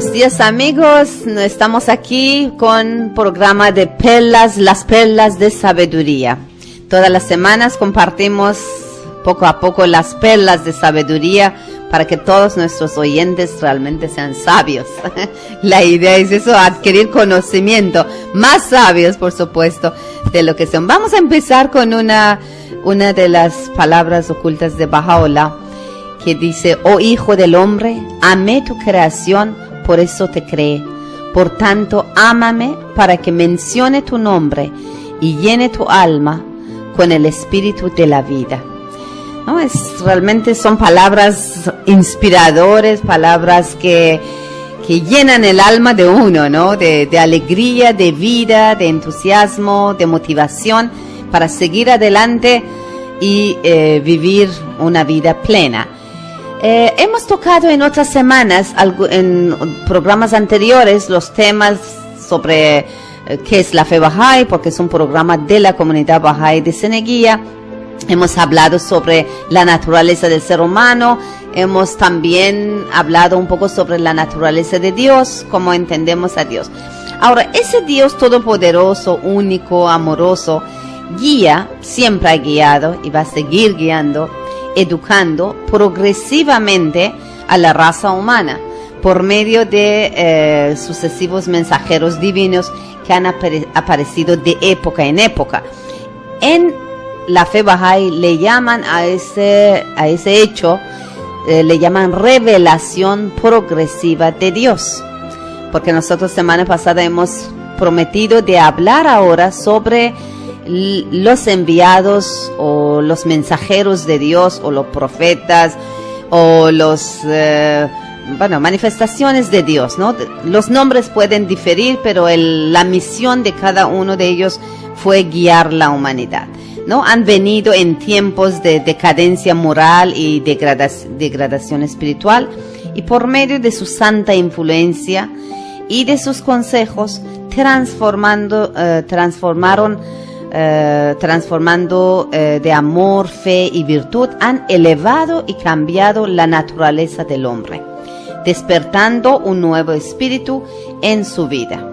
Buenos días amigos, estamos aquí con programa de perlas, las perlas de sabiduría. Todas las semanas compartimos poco a poco las perlas de sabiduría para que todos nuestros oyentes realmente sean sabios. La idea es eso, adquirir conocimiento, más sabios por supuesto de lo que son. Vamos a empezar con una de las palabras ocultas de Baha'u'lláh, que dice: oh hijo del hombre, amé tu creación, por eso te creé. Por tanto, ámame para que mencione tu nombre y llene tu alma con el espíritu de la vida. ¿No? Realmente son palabras inspiradoras, palabras que llenan el alma de uno, ¿no? De alegría, de vida, de entusiasmo, de motivación para seguir adelante y vivir una vida plena. Hemos tocado en otras semanas, en programas anteriores, los temas sobre qué es la fe Bahá'í, porque es un programa de la comunidad Bahá'í de Seneguía. Hemos hablado sobre la naturaleza del ser humano, hemos también hablado un poco sobre la naturaleza de Dios, cómo entendemos a Dios. Ahora, ese Dios todopoderoso, único, amoroso, guía, siempre ha guiado y va a seguir guiando, educando progresivamente a la raza humana por medio de sucesivos mensajeros divinos que han aparecido de época en época. En la fe Bahá'í le llaman a ese hecho, le llaman revelación progresiva de Dios, porque nosotros semana pasada hemos prometido de hablar ahora sobre los enviados o los mensajeros de Dios o los profetas o los manifestaciones de Dios, ¿no? Los nombres pueden diferir, pero la misión de cada uno de ellos fue guiar la humanidad, ¿no? Han venido en tiempos de decadencia moral y degradación espiritual, y por medio de su santa influencia y de sus consejos transformando de amor, fe y virtud, han elevado y cambiado la naturaleza del hombre, despertando un nuevo espíritu en su vida.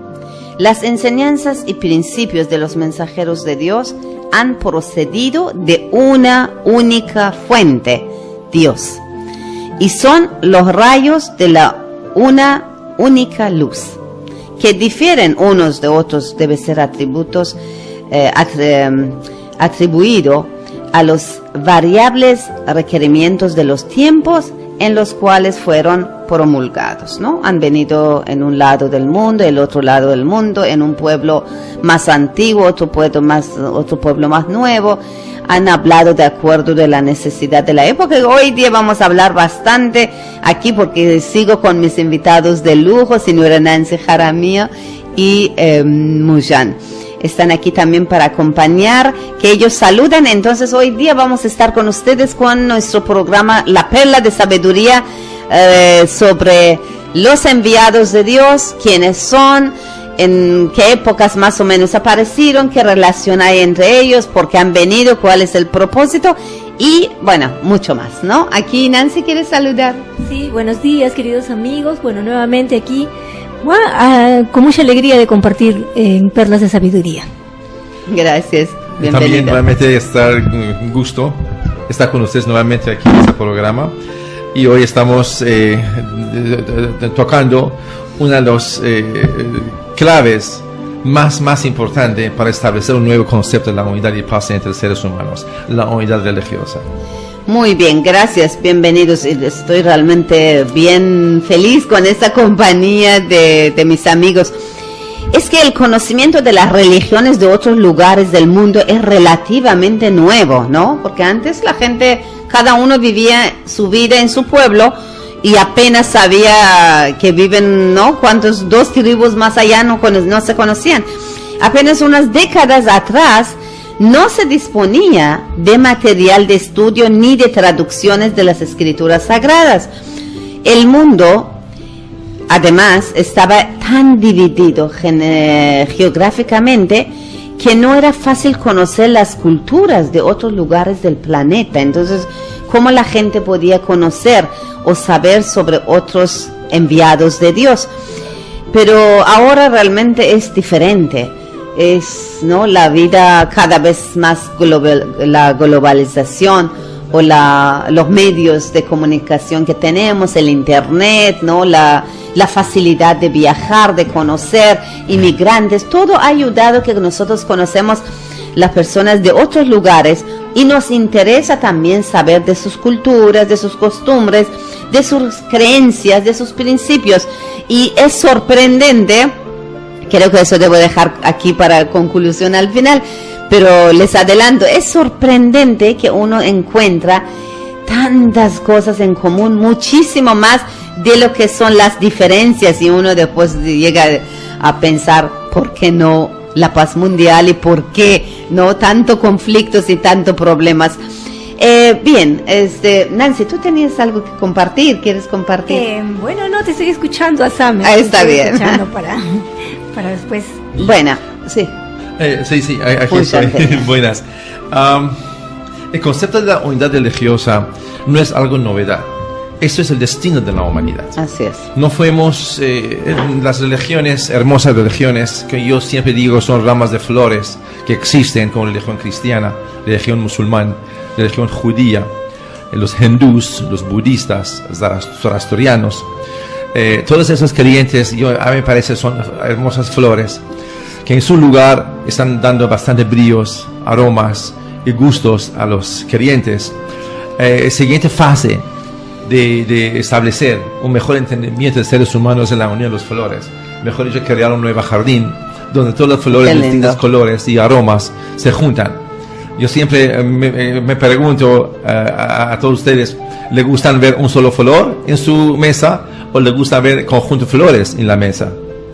Las enseñanzas y principios de los mensajeros de Dios han procedido de una única fuente, Dios, y son los rayos de una única luz, que difieren unos de otros. Debe ser atributos atribuido a los variables requerimientos de los tiempos en los cuales fueron promulgados, ¿no? Han venido en un lado del mundo, el otro lado del mundo, en un pueblo más antiguo, otro pueblo más nuevo. Han hablado de acuerdo de la necesidad de la época. Hoy día vamos a hablar bastante aquí porque sigo con mis invitados de lujo, señora Nancy Jaramillo y Mujan. Están aquí también para acompañar, que ellos saludan. Entonces hoy día vamos a estar con ustedes con nuestro programa La Perla de Sabiduría, sobre los enviados de Dios, quiénes son, en qué épocas más o menos aparecieron, qué relación hay entre ellos, por qué han venido, cuál es el propósito y bueno, mucho más, ¿no? Aquí Nancy quiere saludar. Sí, buenos días queridos amigos, bueno, nuevamente aquí con mucha alegría de compartir perlas de sabiduría. Gracias, bienvenida. También nuevamente un gusto estar con ustedes nuevamente aquí en este programa, y hoy estamos tocando una de las claves más importantes para establecer un nuevo concepto de la unidad y paz entre seres humanos, la unidad religiosa. Muy bien, gracias, bienvenidos. Estoy realmente bien feliz con esta compañía de mis amigos. Es que el conocimiento de las religiones de otros lugares del mundo es relativamente nuevo, ¿no? Porque antes la gente, cada uno vivía su vida en su pueblo y apenas sabía que viven, ¿no? Cuántos, 2 tribus más allá no se conocían. Apenas unas décadas atrás no se disponía de material de estudio ni de traducciones de las escrituras sagradas. El mundo, además, estaba tan dividido geográficamente que no era fácil conocer las culturas de otros lugares del planeta. Entonces, ¿cómo la gente podía conocer o saber sobre otros enviados de Dios. Pero ahora realmente es diferente. Es, ¿no?, la vida cada vez más la globalización o los medios de comunicación que tenemos, el internet, ¿no?, la facilidad de viajar, de conocer inmigrantes, todo ha ayudado que nosotros conocemos las personas de otros lugares y nos interesa también saber de sus culturas, de sus costumbres, de sus creencias, de sus principios. Y es sorprendente, creo que eso debo dejar aquí para conclusión al final, pero les adelanto, es sorprendente que uno encuentra tantas cosas en común, muchísimo más de lo que son las diferencias, y uno después llega a pensar, ¿por qué no la paz mundial y por qué no tanto conflictos y tanto problemas? Bien, Nancy, tú tenías algo que compartir, ¿quieres compartir? Bueno, no, te estoy escuchando a Sam. Está bien. Escuchando para después. Bueno, sí. Sí, aquí estoy. Buenas. El concepto de la unidad religiosa no es algo novedad. Eso es el destino de la humanidad. Así es. No fuimos las religiones, hermosas religiones, que yo siempre digo son ramas de flores que existen, como la religión cristiana, la religión musulmana, la religión judía, los hindús, los budistas, zoroastrianos. Todos esos creyentes, a mí me parece, son hermosas flores que en su lugar están dando bastante brillos, aromas y gustos a los creyentes. Siguiente fase de establecer un mejor entendimiento de seres humanos en la unión de las flores, mejor dicho, crear un nuevo jardín donde todas las flores de distintos colores y aromas se juntan. Yo siempre me pregunto a todos ustedes, ¿les gustan ver un solo flor en su mesa o les gusta ver conjunto de flores en la mesa?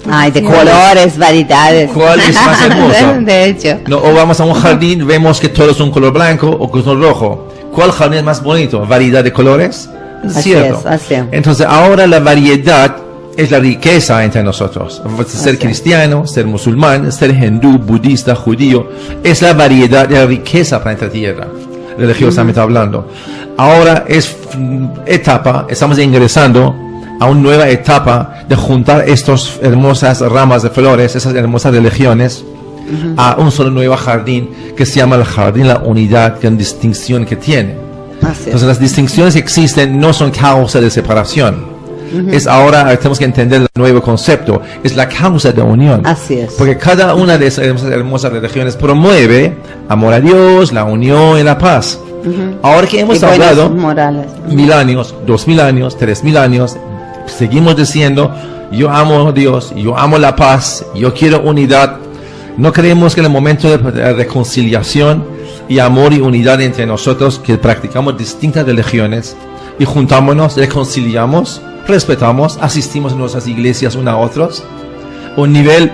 Ay, de colores, variedades. ¿Cuál es más hermoso? De hecho. No, o vamos a un jardín, vemos que todo es un color blanco o color rojo. ¿Cuál jardín es más bonito? ¿Variedad de colores? Cierto. Así es. Entonces ahora la variedad es la riqueza entre nosotros. Ser cristiano, ser musulmán, ser hindú, budista, judío, es la variedad de la riqueza para esta tierra, religiosamente hablando. Ahora es estamos ingresando a una nueva etapa de juntar estas hermosas ramas de flores, esas hermosas religiones, a un solo nuevo jardín que se llama el jardín de la unidad, con distinción que tiene. Entonces las distinciones que existen no son causa de separación. Es ahora, tenemos que entender el nuevo concepto, es la causa de unión. Así es. Porque cada una de esas hermosas religiones promueve amor a Dios, la unión y la paz. Ahora que hemos hablado 1000 años, 2000 años, 3000 años, seguimos diciendo, yo amo a Dios, yo amo la paz, yo quiero unidad. No creemos que en el momento de reconciliación y amor y unidad entre nosotros, que practicamos distintas religiones y juntámonos, reconciliamos, respetamos, asistimos a nuestras iglesias una a otros, un nivel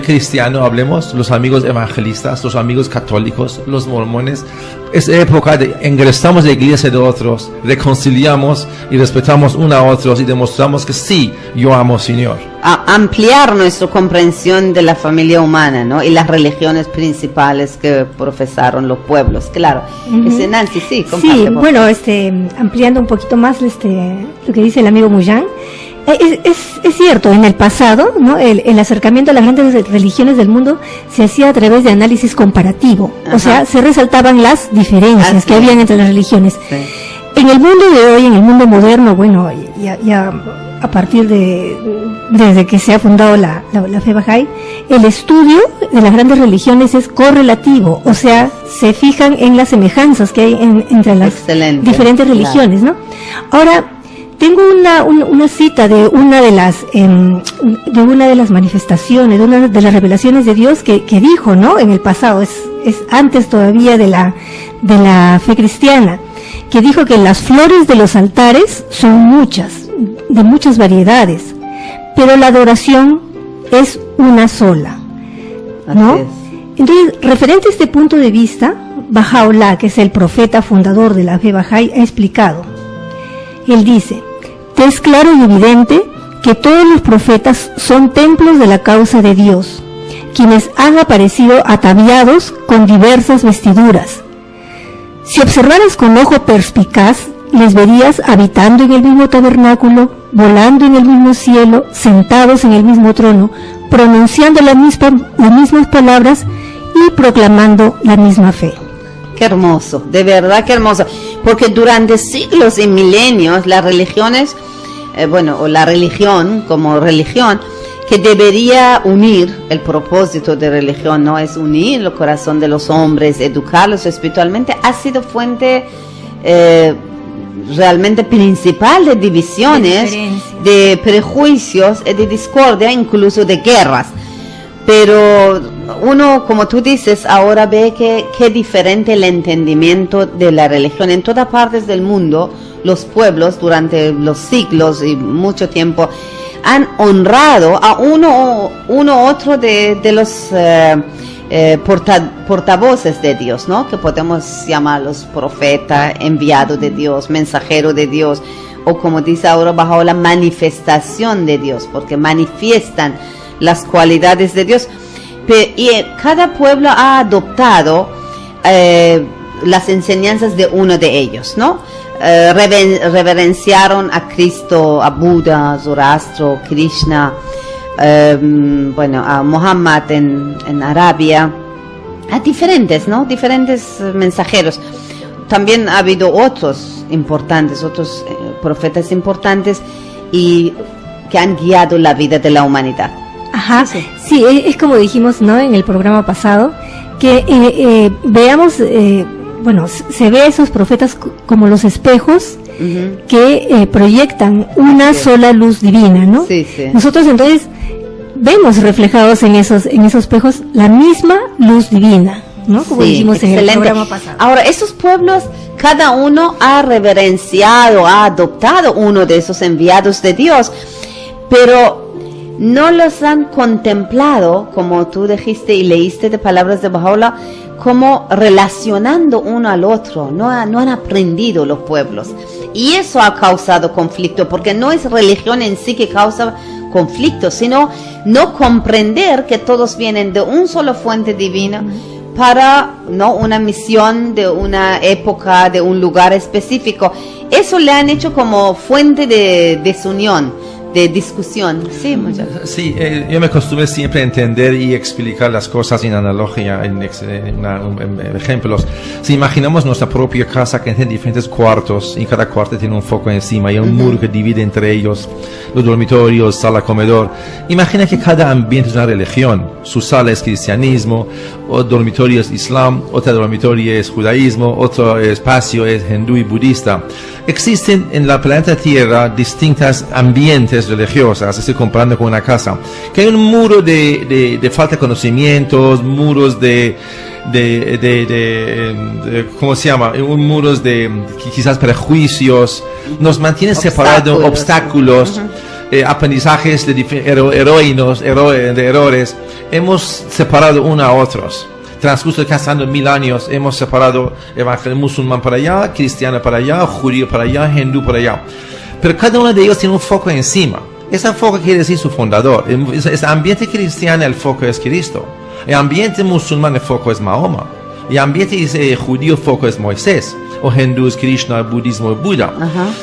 cristiano, hablemos, los amigos evangelistas, los amigos católicos, los mormones, es época de ingresamos a la iglesia de otros, reconciliamos y respetamos una a otros y demostramos que sí, yo amo al Señor. Ampliar nuestra comprensión de la familia humana, ¿no? Y las religiones principales que profesaron los pueblos, claro. Nancy, sí, comparte. Sí, bueno, ampliando un poquito más lo que dice el amigo Muyan. Es cierto, en el pasado, ¿no?, el acercamiento a las grandes religiones del mundo se hacía a través de análisis comparativo. O sea, se resaltaban las diferencias que habían entre las religiones. Sí. En el mundo de hoy, en el mundo moderno, bueno, ya a partir desde que se ha fundado la fe Bahá'í, el estudio de las grandes religiones es correlativo, o sea, se fijan en las semejanzas que hay entre las diferentes religiones, ¿no? Ahora, tengo una cita de una de las manifestaciones, de una de las revelaciones de Dios que dijo, ¿no?, en el pasado, es antes todavía de la fe cristiana, que dijo que las flores de los altares son muchas, de muchas variedades, pero la adoración es una sola, ¿no? Entonces, referente a este punto de vista, Baha'u'lláh, que es el profeta fundador de la fe Bahá'í, ha explicado. Él dice: es claro y evidente que todos los profetas son templos de la causa de Dios, quienes han aparecido ataviados con diversas vestiduras. Si observaras con ojo perspicaz les verías habitando en el mismo tabernáculo, volando en el mismo cielo, sentados en el mismo trono, pronunciando las mismas palabras y proclamando la misma fe. Qué hermoso, de verdad que hermoso, porque durante siglos y milenios las religiones, o la religión como religión, que debería unir, el propósito de religión no es unir el corazón de los hombres, educarlos espiritualmente, ha sido fuente realmente principal de divisiones, de prejuicios, de discordia, incluso de guerras. Pero uno, como tú dices, ahora ve que diferente el entendimiento de la religión. En todas partes del mundo, los pueblos durante los siglos y mucho tiempo han honrado a uno otro de los portavoces de Dios, ¿no? Que podemos llamarlos profeta, enviado de Dios, mensajero de Dios, o como dice ahora, bajo la manifestación de Dios, porque manifiestan las cualidades de Dios. Y cada pueblo ha adoptado las enseñanzas de uno de ellos, ¿no? Reverenciaron a Cristo, a Buda, Zoroastro, Krishna, a Muhammad en Arabia, a diferentes, ¿no? Diferentes mensajeros. También ha habido otros profetas importantes y que han guiado la vida de la humanidad. Ajá, sí, es como dijimos, ¿no? En el programa pasado, que veamos, se ve a esos profetas como los espejos que proyectan una sola luz divina, ¿no? Sí, sí. Nosotros entonces vemos reflejados en esos espejos la misma luz divina, ¿no? Como dijimos en el programa pasado. Ahora, esos pueblos, cada uno ha reverenciado, ha adoptado uno de esos enviados de Dios, pero no los han contemplado, como tú dijiste y leíste de palabras de Baha'u'lláh, como relacionando uno al otro. No han aprendido los pueblos. Y eso ha causado conflicto, porque no es religión en sí que causa conflicto, sino no comprender que todos vienen de un solo fuente divina para una misión de una época, de un lugar específico. Eso le han hecho como fuente de desunión, de discusión. Sí, yo me acostumbré siempre a entender y explicar las cosas en analogía, en ejemplos. Si imaginamos nuestra propia casa que tiene diferentes cuartos y cada cuarto tiene un foco encima y un muro que divide entre ellos los dormitorios, sala, comedor. Imagina que cada ambiente es una religión. Su sala es cristianismo, otro dormitorio es islam, otro dormitorio es judaísmo, otro espacio es hindú y budista. Existen en la planeta Tierra distintas ambientes religiosas, estoy comparando con una casa, que hay un muro de falta de conocimientos, muros de ¿cómo se llama? Un muros de quizás prejuicios, nos mantienen separados, obstáculos, aprendizajes de errores, hemos separado unos a otros. Transcurso de casi 1000 años hemos separado evangelio musulmán para allá, cristiano para allá, judío para allá, hindú para allá. Pero cada uno de ellos tiene un foco encima. Ese foco quiere decir su fundador. El ambiente cristiano, el foco es Cristo. El ambiente musulmán, el foco es Mahoma. El ambiente judío, el foco es Moisés. O hindú es Krishna, el budismo es Buda.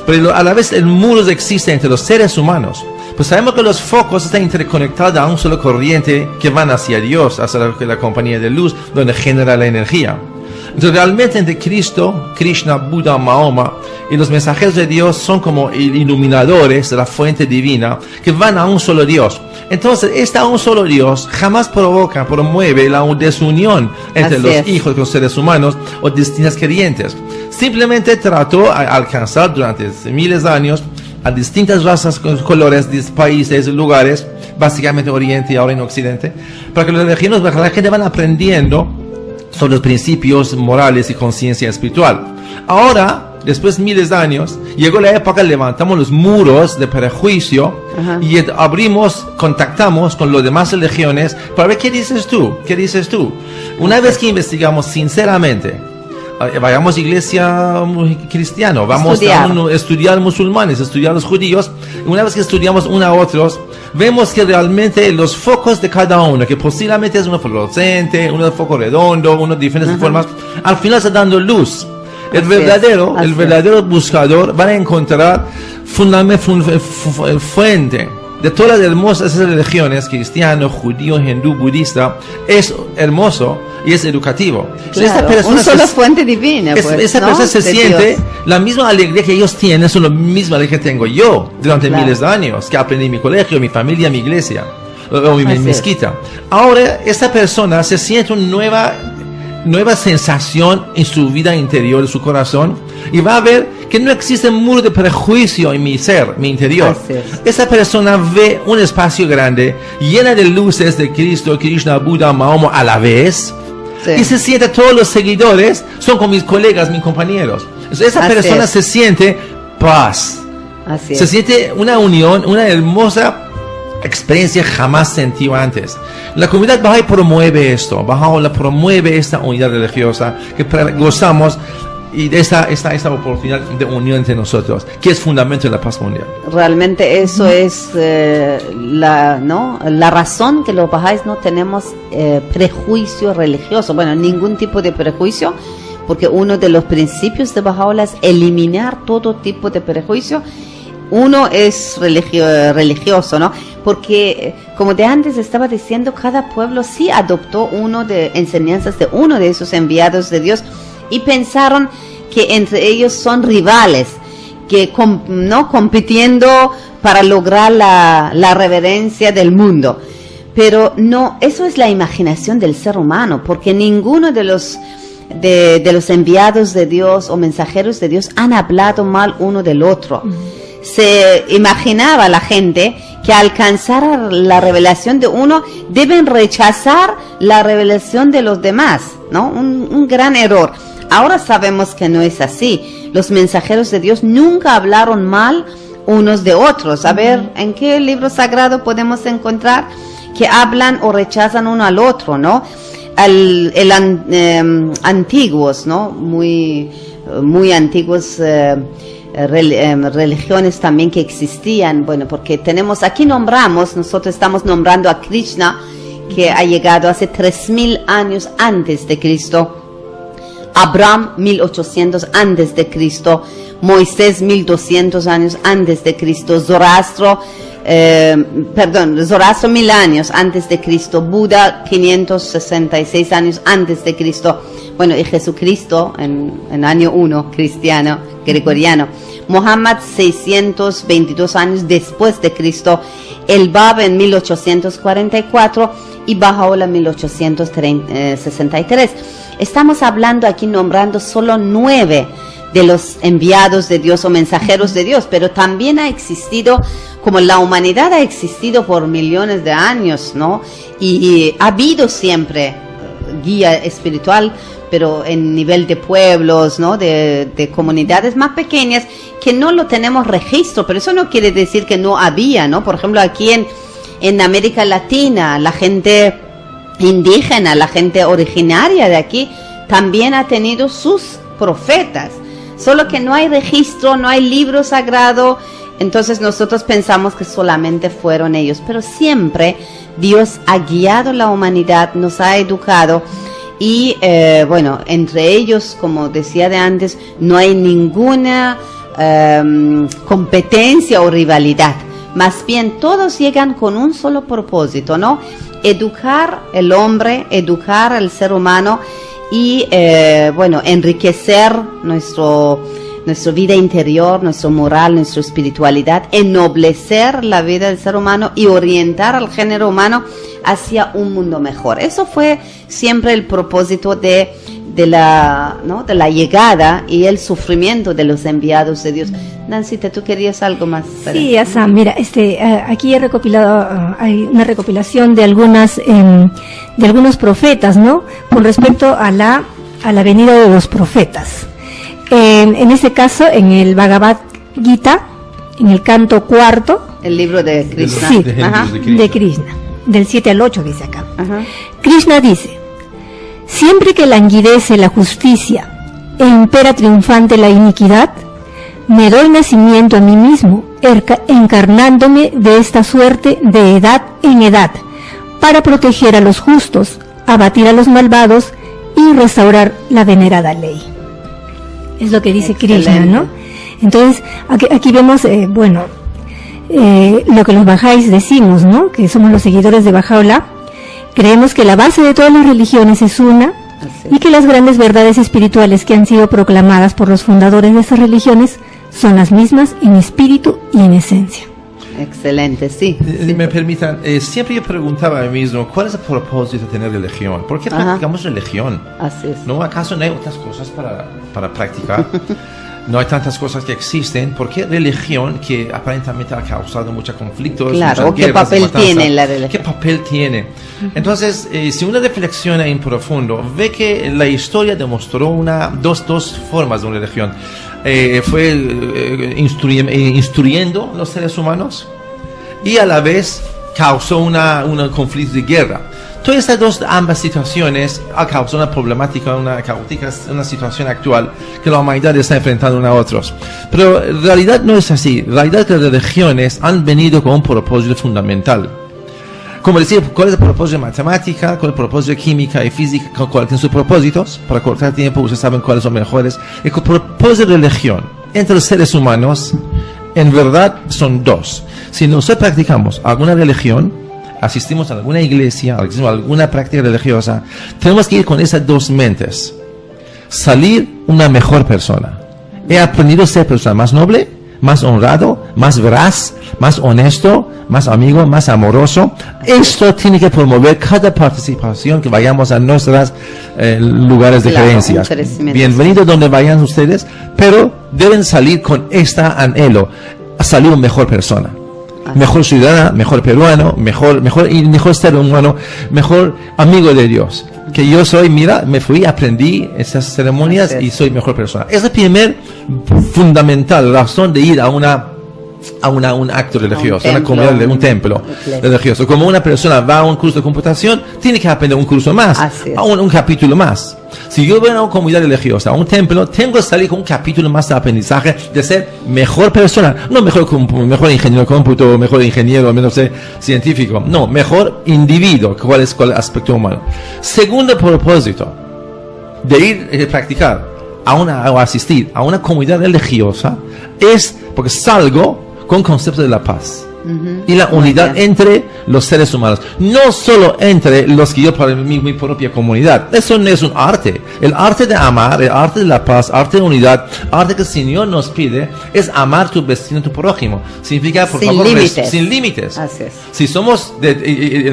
Pero a la vez el muro existe entre los seres humanos. Pues sabemos que los focos están interconectados a un solo corriente que van hacia Dios, hacia la compañía de luz, donde genera la energía. Entonces realmente entre Cristo, Krishna, Buda, Mahoma y los mensajeros de Dios son como iluminadores de la fuente divina que van a un solo Dios. Entonces un solo Dios jamás promueve la desunión entre los hijos de los seres humanos o distintas creyentes. Simplemente trató de alcanzar durante miles de años a distintas razas, colores, países, lugares, básicamente Oriente y ahora en Occidente, para que los religiosos, la gente van aprendiendo sobre los principios morales y conciencia espiritual. Ahora, después de miles de años, llegó la época, levantamos los muros de prejuicio y contactamos con las demás religiones para ver qué dices tú. Una vez que investigamos sinceramente, vayamos a iglesia cristiana, vamos a estudiar musulmanes, estudiar los judíos. Una vez que estudiamos unos a otros, vemos que realmente los focos de cada uno, que posiblemente es uno fluorescente, uno de foco redondo, uno de diferentes formas, al final está dando luz. El Así verdadero, es, el así verdadero buscador va a encontrar fuente de todas las hermosas religiones, cristiano, judío, hindú, budista. Es hermoso y es educativo. Claro, un solo fuente divina. Esa ¿no? persona se De siente Dios. la misma alegría que ellos tienen, son la misma alegría que tengo yo durante Claro. miles de años, que aprendí en mi colegio, mi familia, mi iglesia, o mi Así es. mezquita. Ahora, esta persona se siente una nueva sensación en su vida interior, en su corazón, y va a ver que no existe un muro de prejuicio en mi ser, mi interior. Así es. Esa persona ve un espacio grande, llena de luces de Cristo, Krishna, Buda, Mahoma a la vez, Sí. y se siente todos los seguidores son con mis colegas, mis compañeros. Entonces, esa Así persona es. se siente paz, Así se es. siente una unión, una hermosa experiencia jamás sentido antes. La comunidad Bahá'í promueve esto, Baha'u'lláh promueve esta unidad religiosa que gozamos y de esta oportunidad de unión entre nosotros, que es fundamento de la paz mundial. Realmente eso es la razón que los bahá'ís no tenemos prejuicio religioso. Bueno, ningún tipo de prejuicio, porque uno de los principios de Baha'u'lláh es eliminar todo tipo de prejuicio. Uno es religioso, ¿no? Porque, como de antes estaba diciendo, cada pueblo sí adoptó uno de enseñanzas de uno de esos enviados de Dios y pensaron que entre ellos son rivales, que no compitiendo para lograr la reverencia del mundo. Pero no, eso es la imaginación del ser humano, porque ninguno de los enviados de Dios o mensajeros de Dios han hablado mal uno del otro. Se imaginaba la gente que al alcanzar la revelación de uno deben rechazar la revelación de los demás, ¿no? Un gran error. Ahora sabemos que no es así. Los mensajeros de Dios nunca hablaron mal unos de otros. A ver, ¿en qué libro sagrado podemos encontrar que hablan o rechazan uno al otro, ¿no? Antiguos, ¿no? Muy antiguos religiones también que existían. Bueno, porque nosotros estamos nombrando a Krishna, que ha llegado hace 3000 años antes de Cristo. Abraham 1800 antes de Cristo, Moisés 1200 años antes de Cristo, Zoroastro 1000 años antes de Cristo, Buda 566 años antes de Cristo, bueno, y Jesucristo en año 1, cristiano, gregoriano, Muhammad 622 años después de Cristo, el Bab en 1844 y Baha'u'lláh 1863. Estamos hablando aquí, nombrando solo 9 de los enviados de Dios o mensajeros de Dios, pero también ha existido, como la humanidad ha existido por millones de años, ¿no? Y ha habido siempre guía espiritual, pero en nivel de pueblos, ¿no? De comunidades más pequeñas, que no lo tenemos registro, pero eso no quiere decir que no había, ¿no? Por ejemplo, aquí en América Latina, la gente indígena, la gente originaria de aquí, también ha tenido sus profetas, solo que no hay registro, no hay libro sagrado, entonces nosotros pensamos que solamente fueron ellos, pero siempre Dios ha guiado la humanidad, nos ha educado y bueno, entre ellos, como decía de antes, no hay ninguna competencia o rivalidad, más bien todos llegan con un solo propósito, ¿no? Educar el hombre, educar al ser humano y, bueno, enriquecer nuestra vida interior, nuestra moral, nuestra espiritualidad, ennoblecer la vida del ser humano y orientar al género humano hacia un mundo mejor. Eso fue siempre el propósito de la llegada y el sufrimiento de los enviados de Dios. Nancita, ¿tú querías algo más? Sí, Asa, mira, aquí he recopilado, hay una recopilación de algunos profetas, ¿no? Con respecto a la venida de los profetas. En ese caso, en el Bhagavad Gita, en el canto 4, el libro de Krishna. Sí, de Krishna, del 7 al 8 dice acá. Ajá. Krishna dice: siempre que languidece la justicia e impera triunfante la iniquidad, me doy nacimiento a mí mismo, encarnándome de esta suerte de edad en edad, para proteger a los justos, abatir a los malvados y restaurar la venerada ley. es lo que dice Excelente. Krishna, ¿no? Entonces, aquí vemos, lo que los Bahá'ís decimos, ¿no? Que somos los seguidores de Baha'u'lláh. Creemos que la base de todas las religiones es una, Así y que las grandes verdades espirituales que han sido proclamadas por los fundadores de estas religiones son las mismas en espíritu y en esencia. Excelente, sí. Me permitan, siempre yo preguntaba a mí mismo, ¿cuál es el propósito de tener religión? ¿Por qué Ajá. practicamos religión? Así es. ¿No acaso no hay otras cosas para practicar? No hay tantas cosas que existen. ¿Por qué religión que aparentemente ha causado muchos conflictos? Claro, muchas ¿o qué guerras, papel matanzas? tiene la religión? ¿Qué papel tiene? Entonces, si uno reflexiona en profundo, ve que la historia demostró dos formas de una religión. Fue instruyendo los seres humanos y a la vez causó un conflicto de guerra. Todas estas ambas situaciones han causado una problemática, una caótica, una situación actual que la humanidad está enfrentando una a otros. Pero en realidad no es así. En realidad las religiones han venido con un propósito fundamental. Como decía, ¿cuál es el propósito de matemática? ¿Cuál es el propósito de química y física? ¿Cuáles son sus propósitos? Para cortar tiempo, ustedes saben cuáles son mejores. El propósito de religión entre los seres humanos, en verdad, son dos. Si nosotros practicamos alguna religión, asistimos a alguna iglesia, asistimos a alguna práctica religiosa, tenemos que ir con esas dos mentes. Salir una mejor persona. He aprendido a ser persona más noble, más honrado, más veraz, más honesto, más amigo, más amoroso. Esto tiene que promover cada participación que vayamos a nuestros lugares de creencias. Bienvenidos donde vayan ustedes, pero deben salir con este anhelo, a salir una mejor persona. Mejor ciudadana, mejor peruano, mejor ser humano, mejor amigo de Dios. Que yo soy, mira, me fui, aprendí esas ceremonias y soy mejor persona. Es la primera fundamental razón de ir a un acto religioso, a una comunidad de un templo religioso. Como una persona va a un curso de computación, tiene que aprender un curso más, un capítulo más. Si yo voy a una comunidad religiosa, a un templo, tengo que salir con un capítulo más de aprendizaje de ser mejor persona, no mejor ingeniero de cómputo, mejor ingeniero, menos científico, no, mejor individuo, cuál es el aspecto humano. Segundo propósito de ir a practicar o asistir a una comunidad religiosa es porque salgo con concepto de la paz y la unidad entre los seres humanos, no solo entre los que yo para mi propia comunidad. Eso no es un arte. El arte de amar, el arte de la paz, arte de unidad, arte que el Señor nos pide es amar tu vecino, tu prójimo. Significa, por favor, sin límites. Así es. Si somos de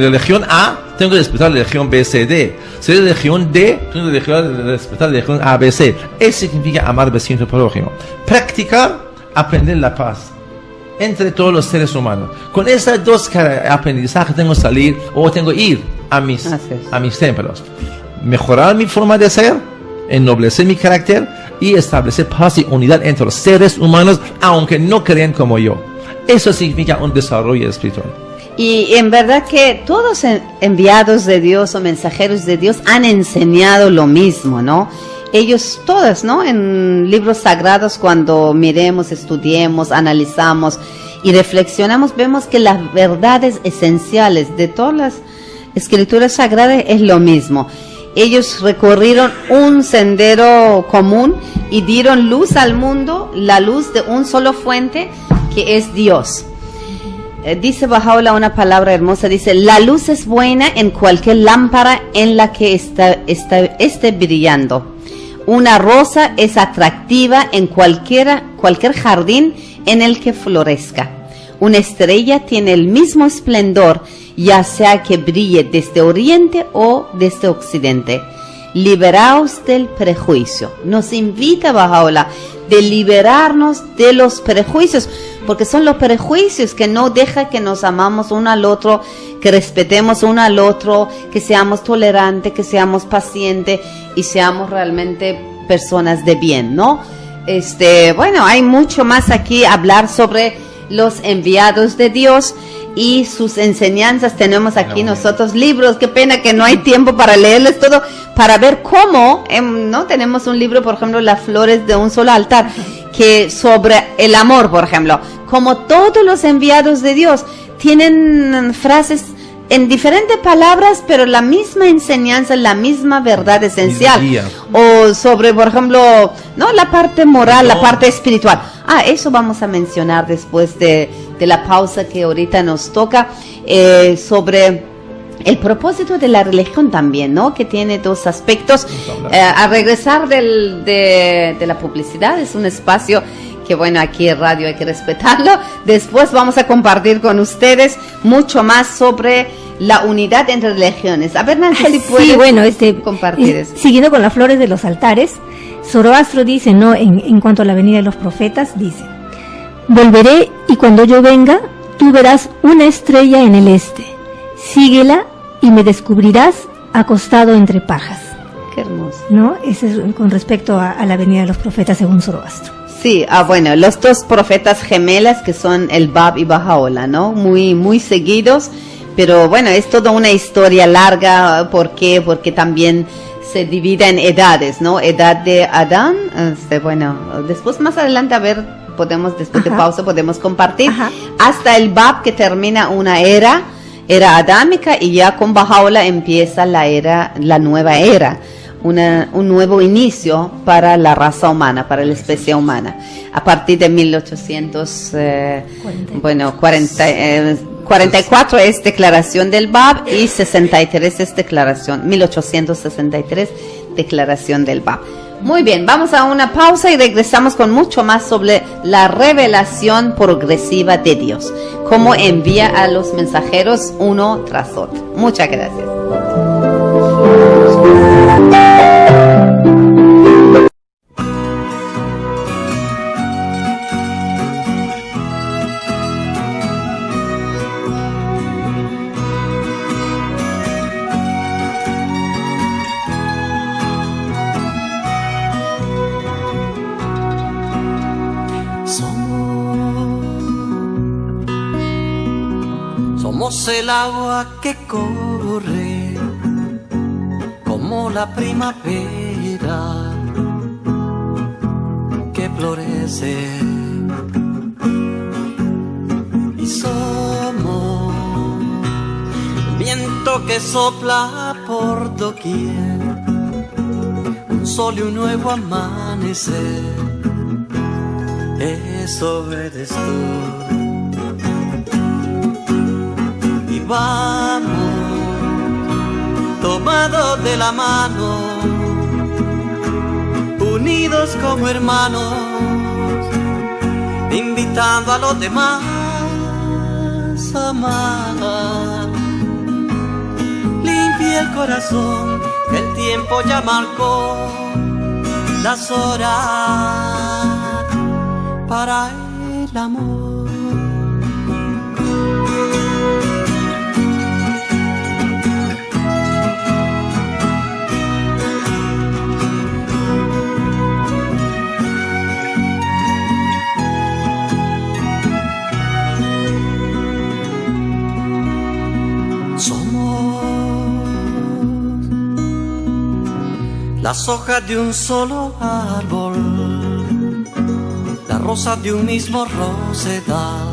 religión A, tengo que respetar la religión B, C, D. Si eres de religión D, tengo que respetar la religión A, B, C. Eso significa amar vecino, tu prójimo. Practicar, aprender la paz entre todos los seres humanos. Con esas dos aprendizajes tengo que salir o tengo que ir a mis templos. Mejorar mi forma de ser, ennoblecer mi carácter y establecer paz y unidad entre los seres humanos, aunque no crean como yo. Eso significa un desarrollo espiritual. Y en verdad que todos enviados de Dios o mensajeros de Dios han enseñado lo mismo, ¿no? Ellos todas, ¿no? En libros sagrados, cuando miremos, estudiemos, analizamos y reflexionamos, vemos que las verdades esenciales de todas las escrituras sagradas es lo mismo. Ellos recorrieron un sendero común y dieron luz al mundo, la luz de un solo fuente que es Dios. Dice Baha'u'lláh una palabra hermosa, dice: la luz es buena en cualquier lámpara en la que esté brillando. Una rosa es atractiva en cualquier jardín en el que florezca. Una estrella tiene el mismo esplendor, ya sea que brille desde oriente o desde occidente. Liberaos del prejuicio. Nos invita Baha'u'lláh de liberarnos de los prejuicios, porque son los prejuicios que no dejan que nos amamos uno al otro, que respetemos uno al otro, que seamos tolerantes, que seamos pacientes y seamos realmente personas de bien, ¿no? Bueno, hay mucho más aquí a hablar sobre los enviados de Dios y sus enseñanzas. Tenemos aquí nosotros libros, qué pena que no hay tiempo para leerles todo, para ver cómo, ¿no? Tenemos un libro, por ejemplo, Las flores de un solo altar, que sobre el amor, por ejemplo, como todos los enviados de Dios tienen frases en diferentes palabras, pero la misma enseñanza, la misma verdad esencial. O sobre, por ejemplo, no la parte moral, la parte espiritual. Eso vamos a mencionar después de la pausa que ahorita nos toca, sobre el propósito de la religión también, ¿no? Que tiene dos aspectos. A regresar de la publicidad, es un espacio que, bueno, aquí en radio hay que respetarlo. Después vamos a compartir con ustedes mucho más sobre la unidad entre religiones. A ver, Nancy, si puedes compartir eso. Siguiendo con las flores de los altares, Zoroastro dice, ¿no? En cuanto a la venida de los profetas, dice: volveré y cuando yo venga, tú verás una estrella en el este. Síguela y me descubrirás acostado entre pajas. Qué hermoso. ¿No? Ese es con respecto a la venida de los profetas según Zoroastro. Sí, bueno, los dos profetas gemelas que son el Bab y Bahá'u'lláh, ¿no? Muy, muy seguidos, pero bueno, es toda una historia larga. ¿Por qué? Porque también se divide en edades, ¿no? Edad de Adán, bueno, después más adelante, a ver, después de pausa, podemos compartir, hasta el Bab, que termina una era adámica, y ya con Bahá'u'lláh empieza la nueva era. Un nuevo inicio para la raza humana, para la especie humana. A partir de 44 es declaración del Bab y 63 es 1863 declaración del Bab. Muy bien, vamos a una pausa y regresamos con mucho más sobre la revelación progresiva de Dios, cómo envía a los mensajeros uno tras otro. Muchas gracias. Somos el agua que corre como la primavera que florece, y somos el viento que sopla por doquier, un sol y un nuevo amanecer. Eso eres tú. Vamos, tomados de la mano, unidos como hermanos, invitando a los demás a amar. Limpia el corazón, que el tiempo ya marcó las horas para el amor. Las hojas de un solo árbol, las rosas de un mismo rosedal,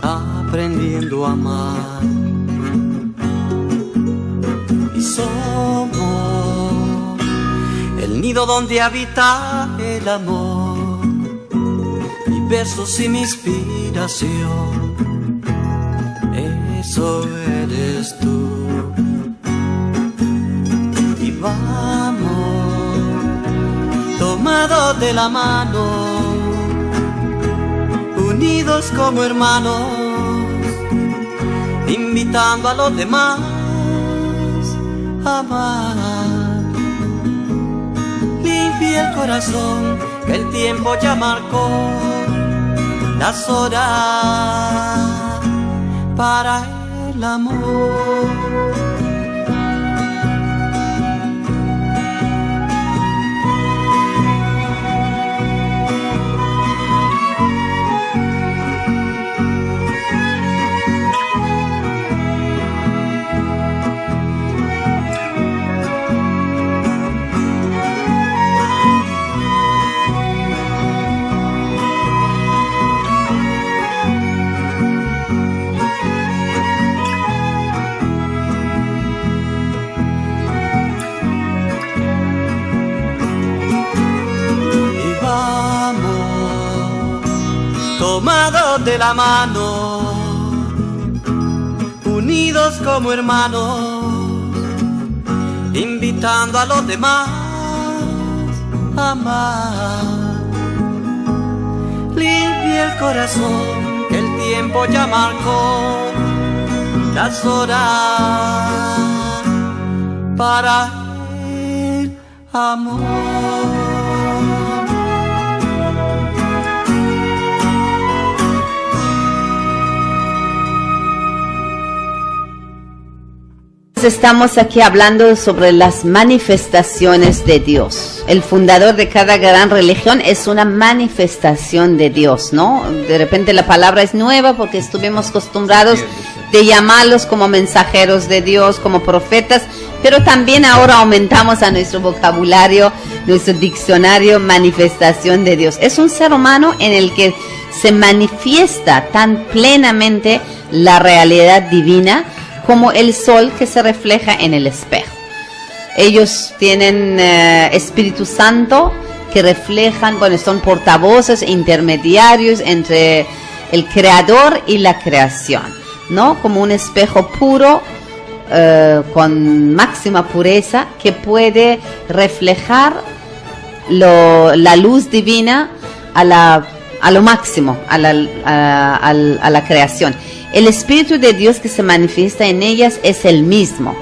aprendiendo a amar. Y somos el nido donde habita el amor, mis besos y mi inspiración. Eso eres tú. Vamos, tomados de la mano, unidos como hermanos, invitando a los demás a amar. Limpia el corazón, que el tiempo ya marcó las horas para el amor. tomados de la mano, unidos como hermanos, invitando a los demás a amar. Limpia el corazón que el tiempo ya marcó las horas para el amor. Estamos aquí hablando sobre las manifestaciones de Dios. El fundador de cada gran religión es una manifestación de Dios, ¿no? De repente la palabra es nueva porque estuvimos acostumbrados de llamarlos como mensajeros de Dios, como profetas, pero también ahora aumentamos a nuestro vocabulario, nuestro diccionario, manifestación de Dios. Es un ser humano en el que se manifiesta tan plenamente la realidad divina como el sol que se refleja en el espejo. Ellos tienen Espíritu Santo que reflejan, bueno, son portavoces, intermediarios entre el Creador y la creación, ¿no? Como un espejo puro, con máxima pureza, que puede reflejar la luz divina a lo máximo, a la creación. El Espíritu de Dios que se manifiesta en ellas es el mismo.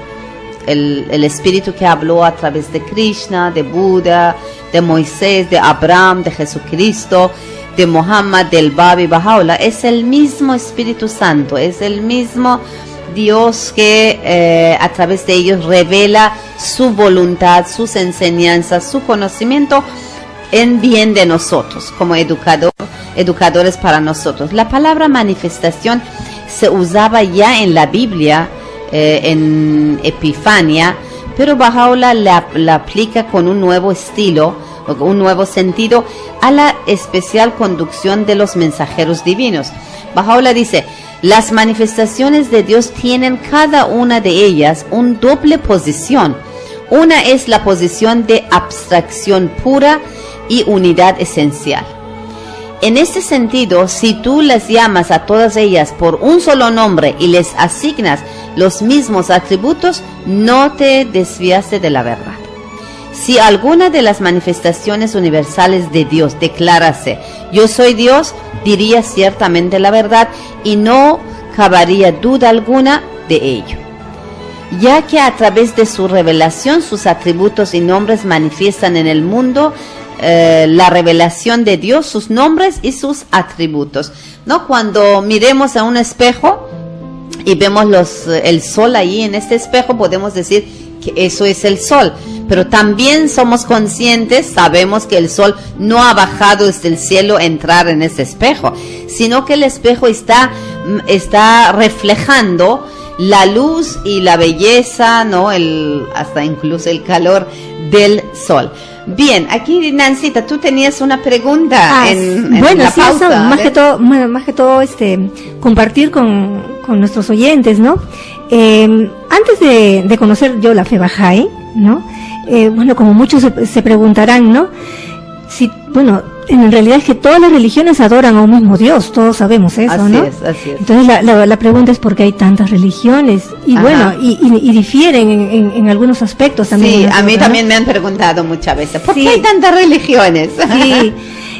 El Espíritu que habló a través de Krishna, de Buda, de Moisés, de Abraham, de Jesucristo, de Muhammad, del Babi Baha'u'llah, es el mismo Espíritu Santo, es el mismo Dios que a través de ellos revela su voluntad, sus enseñanzas, su conocimiento en bien de nosotros, como educadores para nosotros. La palabra manifestación se usaba ya en la Biblia, en Epifania, pero Baha'u'llah la aplica con un nuevo estilo, un nuevo sentido a la especial conducción de los mensajeros divinos. Baha'u'llah dice: las manifestaciones de Dios tienen cada una de ellas una doble posición. Una es la posición de abstracción pura y unidad esencial. En este sentido, si tú las llamas a todas ellas por un solo nombre y les asignas los mismos atributos, no te desviaste de la verdad. Si alguna de las manifestaciones universales de Dios declarase: yo soy Dios, diría ciertamente la verdad y no cabería duda alguna de ello, ya que a través de su revelación sus atributos y nombres manifiestan en el mundo la revelación de Dios, sus nombres y sus atributos, ¿no? Cuando miremos a un espejo y vemos el sol ahí en este espejo, podemos decir que eso es el sol, pero también somos conscientes, sabemos que el sol no ha bajado desde el cielo a entrar en ese espejo, sino que el espejo está reflejando la luz y la belleza, ¿no? Hasta incluso el calor del sol. Bien, aquí Nancita, tú tenías una pregunta en la sí, pausa. Eso, más que todo, compartir con nuestros oyentes, ¿no? Antes de conocer yo la fe Bahá'í, ¿no? Bueno, como muchos se preguntarán, ¿no? Si, bueno, en realidad es que todas las religiones adoran a un mismo Dios, todos sabemos eso, así ¿no? Es, así es. Entonces la pregunta es por qué hay tantas religiones y Ajá. bueno, y difieren en algunos aspectos también. Sí, a mí ¿no? también me han preguntado muchas veces, ¿por Sí. qué hay tantas religiones? Sí,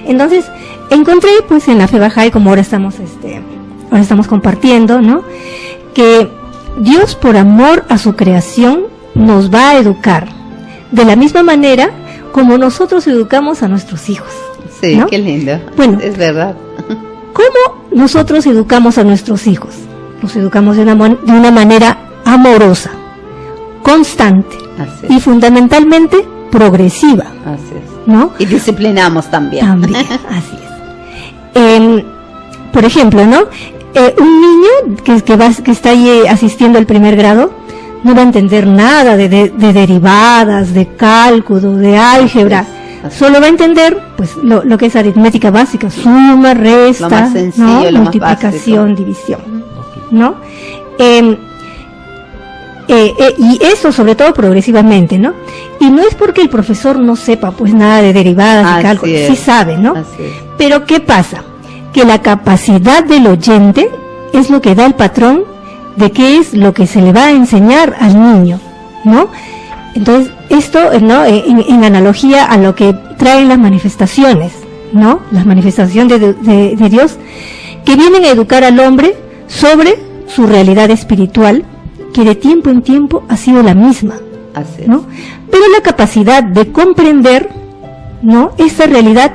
entonces encontré pues en la fe Bahá'í, como ahora estamos compartiendo, ¿no? Que Dios, por amor a su creación, nos va a educar de la misma manera como nosotros educamos a nuestros hijos. Sí, ¿no? qué lindo. Bueno, es verdad. ¿cómo nosotros educamos a nuestros hijos? Los educamos de una manera amorosa, constante Así y es, fundamentalmente progresiva, así es. ¿no? Y disciplinamos también. También, así es. Por ejemplo, ¿no? Un niño que está ahí asistiendo al primer grado no va a entender nada de derivadas, de cálculo, de álgebra. Así es. Solo va a entender pues lo que es aritmética básica, suma, resta, Lo más sencillo, ¿no? lo más multiplicación, básico. división, ¿no? Y eso sobre todo progresivamente, ¿no? Y no es porque el profesor no sepa pues nada de derivadas y Así cálculos, es. sí sabe, ¿no? Así es. Pero ¿qué pasa? que la capacidad del oyente es lo que da el patrón de qué es lo que se le va a enseñar al niño, ¿no? Entonces, esto, ¿no? En analogía a lo que traen las manifestaciones, ¿no? Las manifestaciones de Dios, que vienen a educar al hombre sobre su realidad espiritual, que de tiempo en tiempo ha sido la misma, ¿no? Pero la capacidad de comprender, ¿no? Esa realidad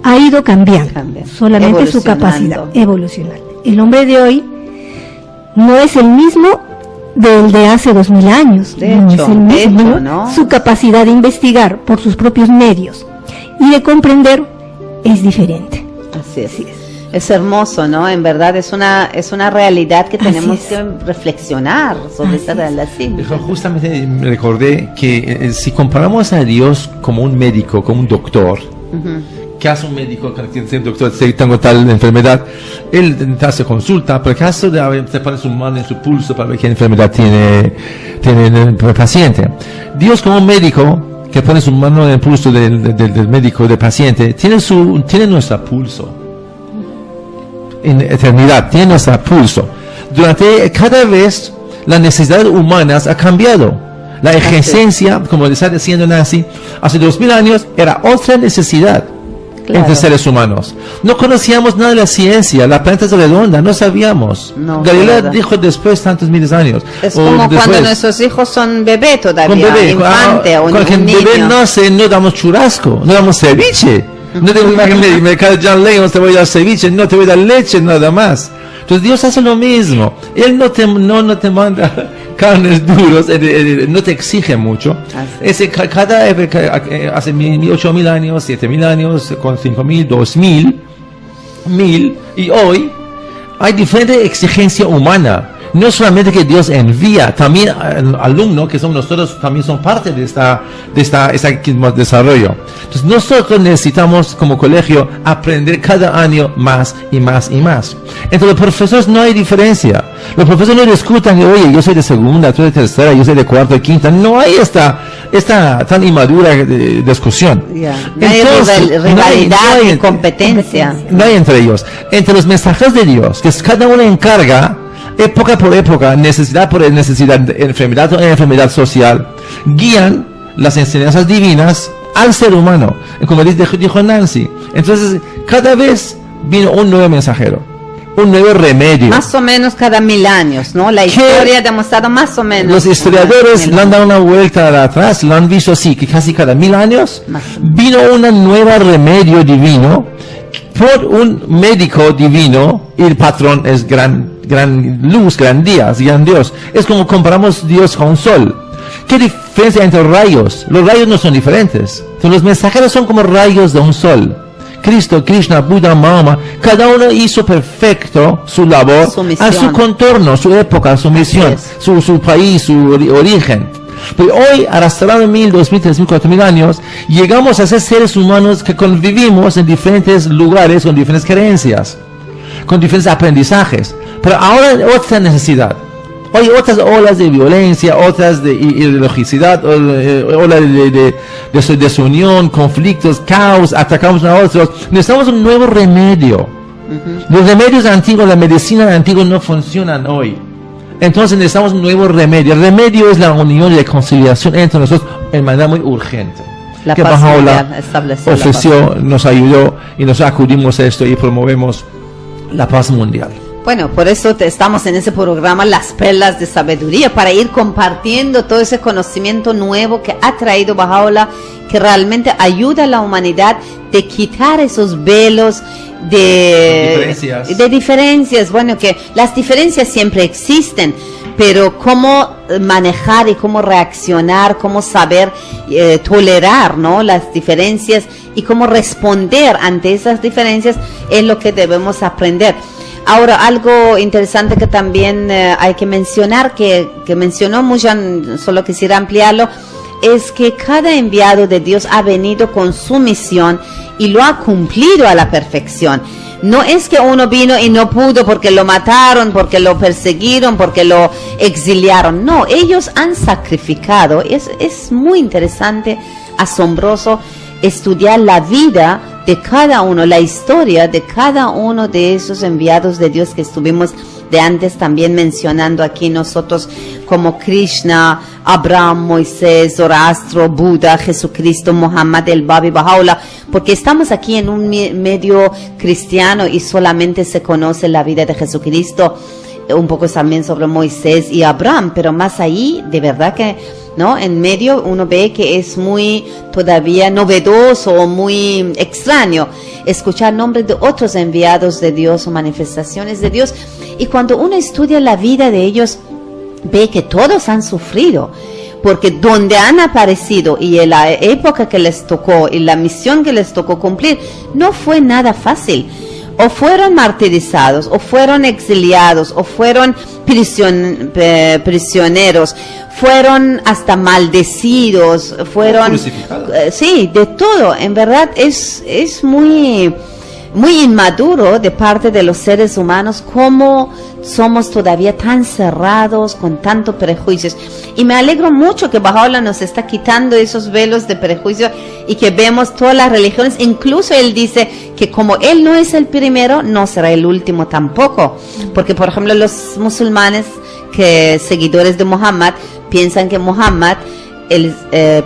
ha ido cambiando, solamente su capacidad evolucional. El hombre de hoy no es el mismo del de hace 2000 años, no es el mismo, ¿no? Su capacidad de investigar por sus propios medios y de comprender es diferente. Así es. Es hermoso, ¿no? En verdad es una realidad que tenemos que reflexionar sobre esa realidad. Sí. Justamente me recordé que si comparamos a Dios como un médico, como un doctor, ¿qué hace un médico que tiene un doctor? Si tengo tal enfermedad, él te hace consulta, pero caso de te pone su mano en su pulso para ver qué enfermedad tiene el paciente. Dios como un médico que pone su mano en el pulso del médico, del paciente, tiene nuestro pulso. En eternidad, tiene nuestro pulso. Durante cada vez las necesidades humanas ha cambiado. La ejercencia, como está diciendo Nancy, hace 2000 años era otra necesidad. Claro. Entre seres humanos. No conocíamos nada de la ciencia, la planta es redonda, no sabíamos. No, Galileo dijo después tantos miles de años. Es como después, cuando nuestros hijos son bebé todavía, infante o un niño. Cuando el bebé nace, no damos churrasco, no damos ceviche. No te imaginas, me cae John Lennon, te voy a dar ceviche, no te voy a dar leche, nada más. Entonces Dios hace lo mismo. Él no te manda carnes duros, no te exige mucho. Hace 8.000 años, 7.000 años, con 5.000, 2.000, 1.000, y hoy hay diferente exigencia humana. No solamente que Dios envía, también alumnos que somos nosotros también son parte de esta desarrollo. Entonces nosotros necesitamos como colegio aprender cada año más y más y más. Entre los profesores no hay diferencia. Los profesores no discutan que, oye, yo soy de segunda, tú de tercera, yo soy de cuarta y quinta. No hay esta tan inmadura discusión. No hay rivalidad ni competencia. No hay entre ellos. Entre los mensajeros de Dios, que cada uno encarga época por época, necesidad por necesidad, enfermedad por enfermedad social, guían las enseñanzas divinas al ser humano, como dijo Nancy. Entonces, cada vez vino un nuevo mensajero, un nuevo remedio. Más o menos cada 1000 años, ¿no? La historia ha demostrado más o menos. Los historiadores le han dado una vuelta atrás, lo han visto así, que casi cada 1000 años vino un nuevo remedio divino por un médico divino, y el patrón es gran luz, gran día, gran Dios. Es como comparamos Dios con un sol. ¿Qué diferencia entre rayos? Los rayos no son diferentes. Entonces, los mensajeros son como rayos de un sol. Cristo, Krishna, Buda, Mahoma, cada uno hizo perfecto su labor, a su contorno, su época, su misión, su país, su origen. Pero hoy, arrastrado 1000, 2000, 3000, 4000 años, llegamos a ser seres humanos que convivimos en diferentes lugares con diferentes creencias, con diferentes aprendizajes. Pero ahora otra necesidad. Hoy otras olas de violencia, otras de ideologicidad, olas de desunión, conflictos, caos, atacamos a otros. Necesitamos un nuevo remedio. Los remedios antiguos, la medicina antigua no funcionan hoy. Entonces necesitamos un nuevo remedio. El remedio es la unión y la conciliación entre nosotros en manera muy urgente. La paz mundial, ofreció, nos ayudó y nos acudimos a esto y promovemos la paz mundial. Bueno, por eso estamos en ese programa Las Perlas de Sabiduría, para ir compartiendo todo ese conocimiento nuevo que ha traído Baha'u'lláh, que realmente ayuda a la humanidad de quitar esos velos de diferencias. Bueno, que las diferencias siempre existen, pero cómo manejar y cómo reaccionar, cómo saber tolerar, ¿no?, las diferencias y cómo responder ante esas diferencias es lo que debemos aprender. Ahora, algo interesante que también hay que mencionar, que mencionó Mujan, solo quisiera ampliarlo, es que cada enviado de Dios ha venido con su misión y lo ha cumplido a la perfección. No es que uno vino y no pudo porque lo mataron, porque lo perseguieron, porque lo exiliaron. No, ellos han sacrificado. Es muy interesante, asombroso estudiar la vida de cada uno, la historia de cada uno de esos enviados de Dios que estuvimos de antes también mencionando aquí nosotros, como Krishna, Abraham, Moisés, Zoroastro, Buda, Jesucristo, Muhammad, el Babi, Baha'u'llah, porque estamos aquí en un medio cristiano y solamente se conoce la vida de Jesucristo, un poco también sobre Moisés y Abraham, pero más ahí, de verdad que, ¿no? En medio uno ve que es muy todavía novedoso o muy extraño escuchar nombres de otros enviados de Dios o manifestaciones de Dios. Y cuando uno estudia la vida de ellos, ve que todos han sufrido, porque donde han aparecido y en la época que les tocó y la misión que les tocó cumplir, no fue nada fácil. O fueron martirizados, o fueron exiliados, o fueron prisioneros, fueron hasta maldecidos, fueron... sí, de todo. En verdad es muy inmaduro de parte de los seres humanos cómo somos todavía tan cerrados, con tantos prejuicios. Y me alegro mucho que Baha'u'llah nos está quitando esos velos de prejuicio y que vemos todas las religiones. Incluso él dice que como él no es el primero, no será el último tampoco. Porque, por ejemplo, los musulmanes, que seguidores de Muhammad, piensan que Muhammad, el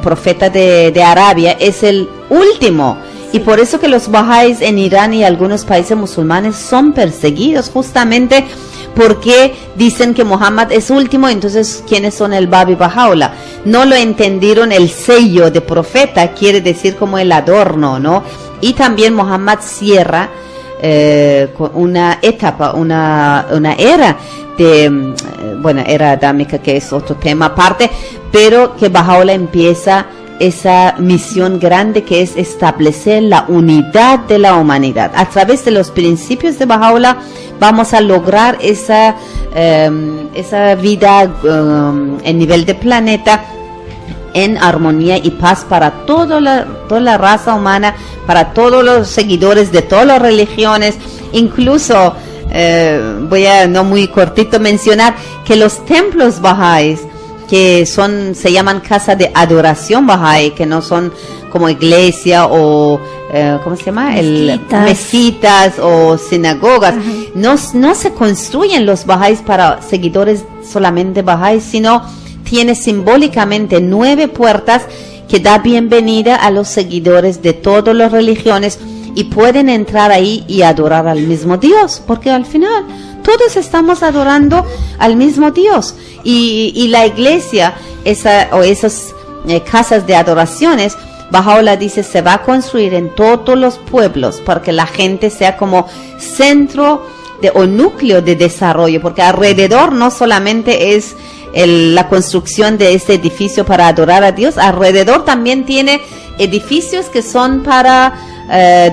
profeta de Arabia, es el último. Y por eso que los Bahá'ís en Irán y algunos países musulmanes son perseguidos, justamente porque dicen que Muhammad es último. Entonces, ¿quiénes son el Babi Baha'u'llah? No lo entendieron, el sello de profeta quiere decir como el adorno, ¿no? Y también Muhammad cierra con una etapa, una era de, era adámica, que es otro tema aparte, pero que Baha'u'llah empieza esa misión grande que es establecer la unidad de la humanidad. A través de los principios de Baha'u'llah vamos a lograr esa vida en nivel de planeta en armonía y paz para toda la raza humana, para todos los seguidores de todas las religiones. Incluso voy a no muy cortito mencionar que los templos bahá'ís, que se llaman casa de adoración bahá'í, que no son como iglesia o ¿cómo se llama? Mezquitas o sinagogas. No se construyen los bahá'ís para seguidores solamente bahá'ís, sino tiene simbólicamente 9 puertas que da bienvenida a los seguidores de todas las religiones, y pueden entrar ahí y adorar al mismo Dios, porque al final todos estamos adorando al mismo Dios. Y la iglesia, esas casas de adoraciones, Baha'u'llah dice, se va a construir en todos los pueblos para que la gente sea como centro o núcleo de desarrollo, porque alrededor no solamente es la construcción de este edificio para adorar a Dios, alrededor también tiene edificios que son para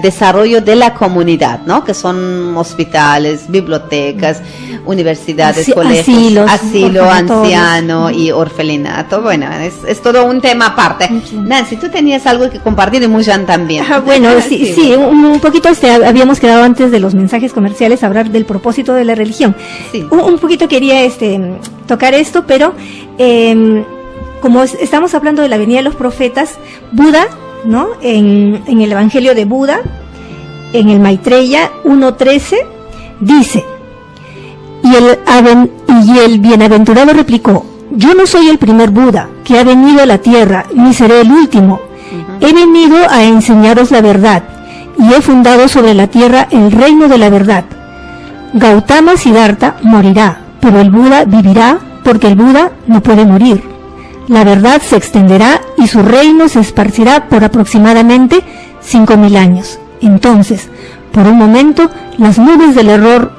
desarrollo de la comunidad, ¿no? Que son hospitales, bibliotecas, universidades, colegios, asilo anciano y orfelinato. Bueno, es todo un tema aparte. Nancy, tú tenías algo que compartir, y Mujan también. Bueno, sí, un poquito habíamos quedado antes de los mensajes comerciales a hablar del propósito de la religión. Sí. Un poquito quería tocar esto, pero como estamos hablando de la venida de los profetas, Buda, ¿no? En el Evangelio de Buda, en el Maitreya 1.13, dice, y el bienaventurado replicó, yo no soy el primer Buda que ha venido a la tierra, ni seré el último. He venido a enseñaros la verdad, y he fundado sobre la tierra el reino de la verdad. Gautama Siddhartha morirá, pero el Buda vivirá, porque el Buda no puede morir. La verdad se extenderá y su reino se esparcirá por aproximadamente 5.000 años. Entonces, por un momento, las nubes del error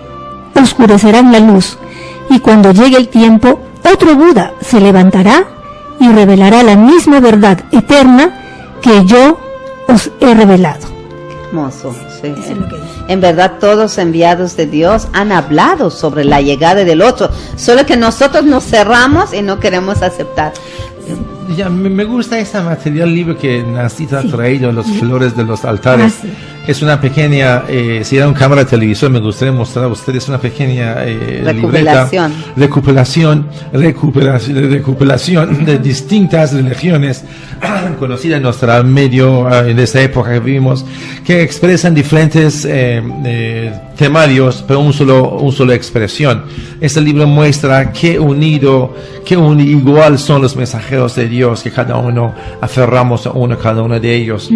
oscurecerán la luz, y cuando llegue el tiempo, otro Buda se levantará y revelará la misma verdad eterna que yo os he revelado. Hermoso, sí. En verdad, todos enviados de Dios han hablado sobre la llegada del otro, solo que nosotros nos cerramos y no queremos aceptar. Ya, me gusta este material libro que Nacita ha traído, las flores de los altares. Sí. Es una pequeña, si era un cámara de televisor, me gustaría mostrar a ustedes una pequeña recuperación de distintas religiones conocidas en nuestro medio, en esta época que vivimos, que expresan diferentes temarios, pero un solo expresión. Este libro muestra qué igual son los mensajeros de Dios, que cada uno aferramos a cada uno de ellos.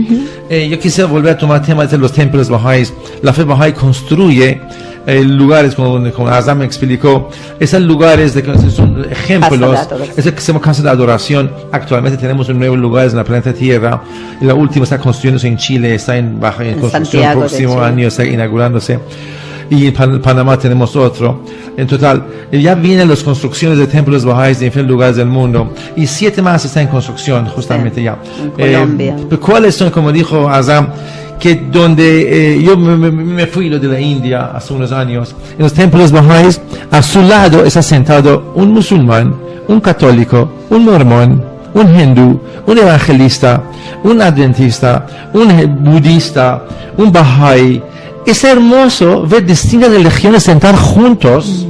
Yo quisiera volver a tomar temas de los templos bahá'ís. La fe bahá'í construye lugares, como Azam me explicó, esos lugares son ejemplos, es el que se llama casa de adoración. Actualmente tenemos un nuevo lugar en la planeta Tierra, y la última está construyéndose en Chile, está en construcción, el próximo año está inaugurándose. Y en Panamá tenemos otro. En total, ya vienen las construcciones de templos bahá'ís de diferentes lugares del mundo, y 7 más están en construcción justamente ya. En Colombia. ¿Cuáles son, como dijo Azam, que donde yo me fui de la India hace unos años, en los templos bahá'ís, a su lado está sentado un musulmán, un católico, un mormón, un hindú, un evangelista, un adventista, un budista, un bahá'í. Es hermoso ver distintas religiones sentar juntos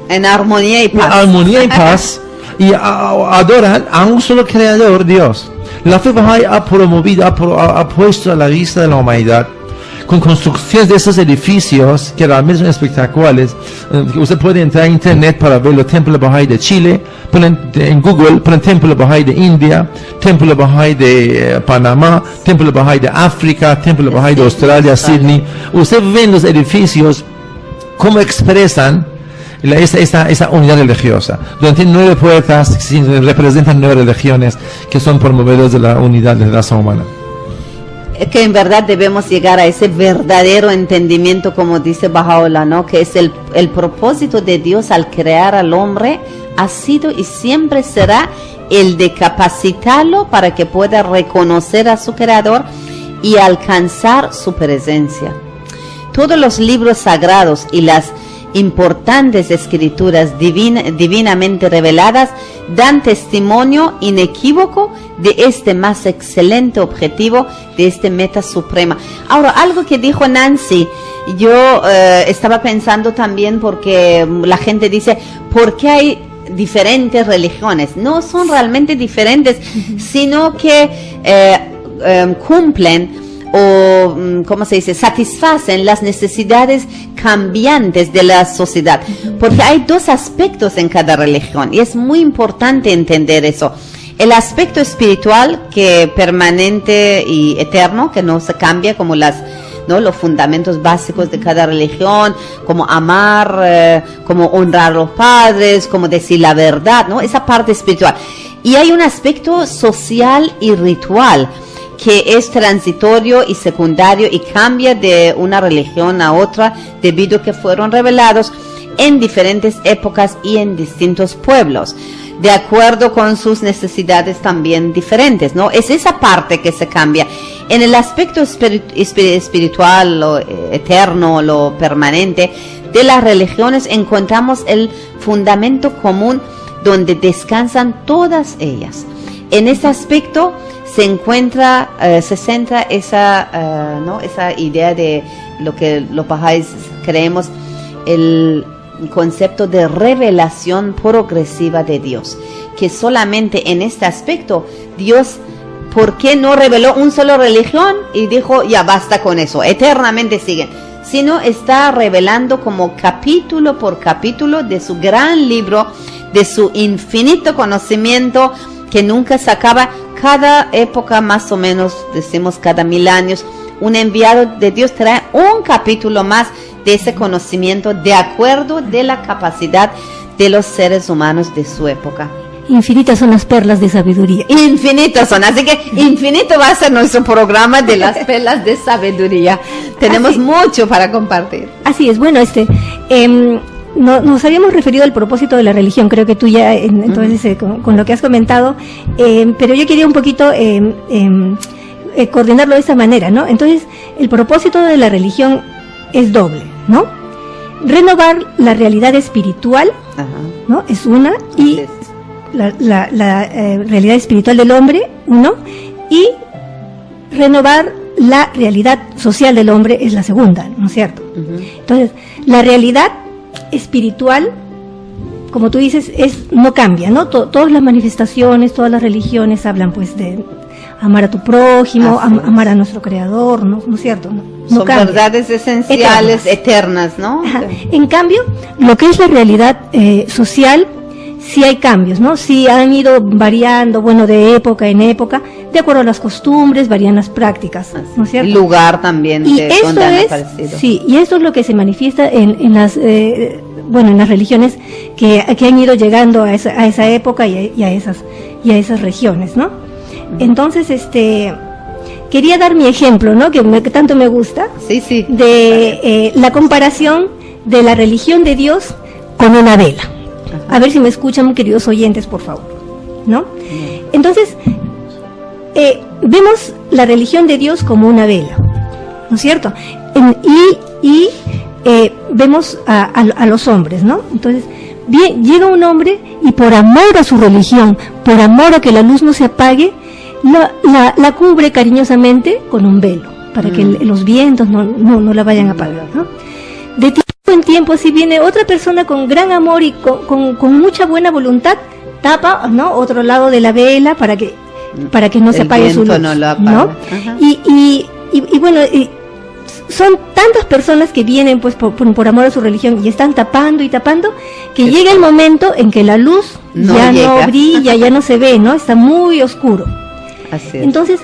en armonía y paz. Y adoran a un solo creador, Dios. La fe bahá'í ha promovido, ha puesto a la vista de la humanidad con construcciones de esos edificios que realmente son espectaculares. Usted puede entrar a internet para ver los templos bahá'í de Chile, en Google, ponen templo bahá'í de India, templo bahá'í de Panamá, templo bahá'í de África, templo bahá'í de Australia, Sydney. Usted ve en los edificios cómo expresan esa unidad religiosa. Durante 9 puertas representan 9 religiones que son promovedores de la unidad de la raza humana. Que en verdad debemos llegar a ese verdadero entendimiento, como dice Baha'u'lláh, ¿no? Que es el propósito de Dios al crear al hombre ha sido y siempre será el de capacitarlo para que pueda reconocer a su creador y alcanzar su presencia. Todos los libros sagrados y las importantes escrituras divinamente reveladas dan testimonio inequívoco de este más excelente objetivo, de este meta suprema. Ahora, algo que dijo Nancy, yo estaba pensando también, porque la gente dice, ¿por qué hay diferentes religiones? No son realmente diferentes, sino que cumplen o, ¿cómo se dice?, satisfacen las necesidades cambiantes de la sociedad, porque hay 2 aspectos en cada religión, y es muy importante entender eso. El aspecto espiritual, que permanente y eterno, que no se cambia, como los fundamentos básicos de cada religión, como amar, como honrar a los padres, como decir la verdad, ¿no? Esa parte espiritual. Y hay un aspecto social y ritual, que es transitorio y secundario y cambia de una religión a otra debido a que fueron revelados en diferentes épocas y en distintos pueblos, de acuerdo con sus necesidades también diferentes, ¿no? Es esa parte que se cambia. En el aspecto espiritual, lo eterno, lo permanente de las religiones, encontramos el fundamento común donde descansan todas ellas. En este aspecto se centra esa idea de lo que los bahá'ís creemos, el concepto de revelación progresiva de Dios, que solamente en este aspecto Dios, ¿por qué no reveló un solo religión y dijo ya basta con eso, eternamente siguen? Sino está revelando como capítulo por capítulo de su gran libro, de su infinito conocimiento que nunca se acaba. Cada época, más o menos, decimos cada 1000 años, un enviado de Dios trae un capítulo más de ese conocimiento de acuerdo de la capacidad de los seres humanos de su época. Infinitas son las perlas de sabiduría. Infinitas son, así que infinito va a ser nuestro programa de las perlas de sabiduría. Tenemos mucho para compartir. Así es, bueno, nos habíamos referido al propósito de la religión, creo que tú ya, entonces, con lo que has comentado, pero yo quería un poquito coordinarlo de esta manera, ¿no? Entonces, el propósito de la religión es doble, ¿no? Renovar la realidad espiritual, ¿no? Es una, y realidad espiritual del hombre, uno, y renovar la realidad social del hombre es la segunda, ¿no es cierto? Entonces, la realidad espiritual, como tú dices, no cambia, ¿no? Todas las manifestaciones, todas las religiones hablan pues de amar a tu prójimo, amar a nuestro creador, ¿no es cierto? No son cambia. Verdades esenciales, eternas, ¿no? Ajá. En cambio, lo que es la realidad social, sí hay cambios, ¿no? Sí han ido variando, bueno, de época en época, de acuerdo a las costumbres, varían las prácticas, ¿no es cierto? El lugar también y de eso donde han es, aparecido. sí, y eso es lo que se manifiesta en las, en las religiones que han ido llegando a esa época y a esas regiones, ¿no? Entonces, quería dar mi ejemplo, ¿no? Que tanto me gusta, Sí. de la comparación de la religión de Dios con una vela. A ver si me escuchan, queridos oyentes, por favor, ¿no? Entonces, vemos la religión de Dios como una vela, ¿no es cierto? Y vemos a los hombres, ¿no? Entonces, bien, llega un hombre y por amor a su religión, por amor a que la luz no se apague, la cubre cariñosamente con un velo, para que los vientos no la vayan a apagar, ¿no? De tiempo en tiempo, si viene otra persona con gran amor y con mucha buena voluntad, tapa, ¿no?, otro lado de la vela para que no se apague su luz, no lo apaga. ¿no? Y bueno, son tantas personas que vienen pues por amor a su religión y están tapando que llega el momento en que la luz ya no brilla, ya no se ve, ¿no? Está muy oscuro. Así es. Entonces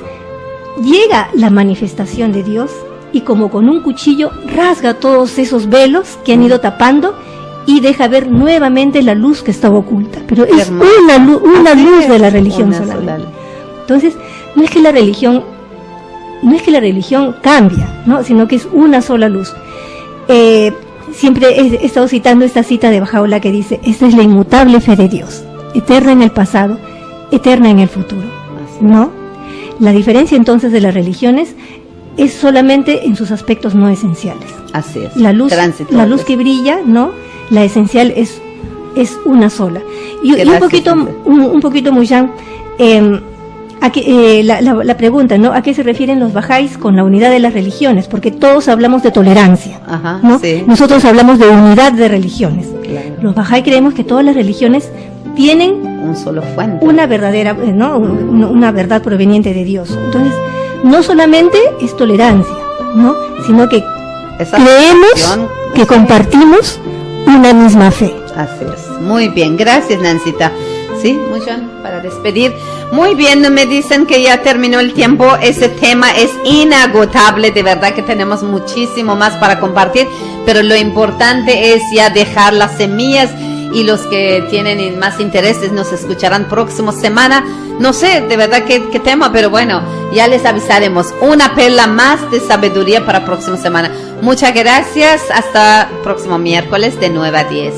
llega la manifestación de Dios y como con un cuchillo rasga todos esos velos que han ido tapando y deja ver nuevamente la luz que estaba oculta. Pero es una luz de la religión solamente. Entonces, no es que la religión cambia, ¿no?, sino que es una sola luz. Siempre he estado citando esta cita de Bajaola que dice: esta es la inmutable fe de Dios, eterna en el pasado, eterna en el futuro, ¿no? La diferencia entonces de las religiones es solamente en sus aspectos no esenciales. Así es. La luz que brilla, ¿no? La esencial es una sola. Y un poquito, Muyán, la pregunta, ¿no? ¿A qué se refieren los bajáis con la unidad de las religiones? Porque todos hablamos de tolerancia, ¿no? Sí. Nosotros hablamos de unidad de religiones. Claro. Los bajáis creemos que todas las religiones tienen un solo fuente, una verdadera, ¿no?, una verdad proveniente de Dios. Entonces, no solamente es tolerancia, ¿no?, sino que creemos que compartimos una misma fe. Así es. Muy bien, gracias, Nancita. Sí, muy bien, para despedir. Muy bien, me dicen que ya terminó el tiempo. Ese tema es inagotable, de verdad que tenemos muchísimo más para compartir, pero lo importante es ya dejar las semillas, y los que tienen más intereses nos escucharán próxima semana. No sé de verdad qué tema, pero bueno, ya les avisaremos. Una perla más de sabiduría para próxima semana. Muchas gracias, hasta próximo miércoles de 9 a 10.